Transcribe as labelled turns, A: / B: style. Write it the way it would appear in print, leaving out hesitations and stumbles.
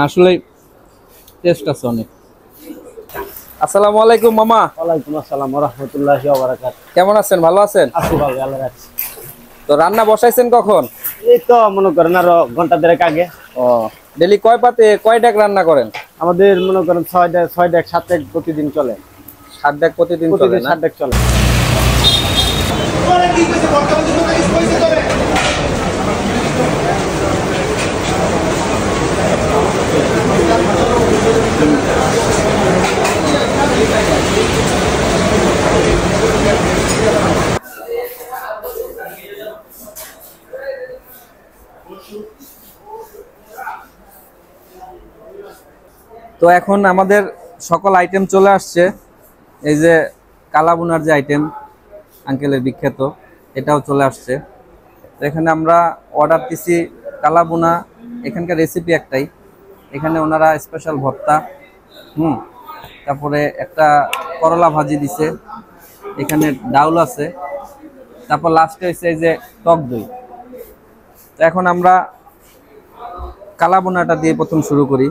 A: আসলে টেস্ট আছে অনেক। আসসালামু আলাইকুম মামা।
B: ওয়ালাইকুম আসসালাম ওয়া রাহমাতুল্লাহি ওয়া বারাকাতুহু।
A: কেমন আছেন? ভালো আছেন?
B: আছি ভাই, আল্লাহ রাখছে।
A: তো রান্না বসাইছেন কখন?
B: এই তো মনে করেন আরো ঘন্টা দেড়েক আগে।
A: ও, ডেলি কয় পাতে কয় ডাক রান্না করেন?
B: আমাদের মনে করেন 6 ডেক 7 ডেক প্রতিদিন চলে।
A: 7 ডাক প্রতিদিন চলে না?
B: 7 ডেক চলে।
A: তো এখন আমাদের সকল আইটেম চলে আসছে। এই যে কালাবুনার যে আইটেম আঙ্কেলের বিখ্যাত, এটাও চলে আসছে। তো এখানে আমরা অর্ডার দিছি কালাবুনা। এখানকার রেসিপি একটাই, এখানে ওনারা স্পেশাল ভর্তা, তারপরে একটা করলা ভাজি দিছে, এখানে ডাউল আছে, তারপর লাস্টে হচ্ছে এই যে টক দই। তো এখন আমরা কালাবুনাটা দিয়ে প্রথম শুরু করি।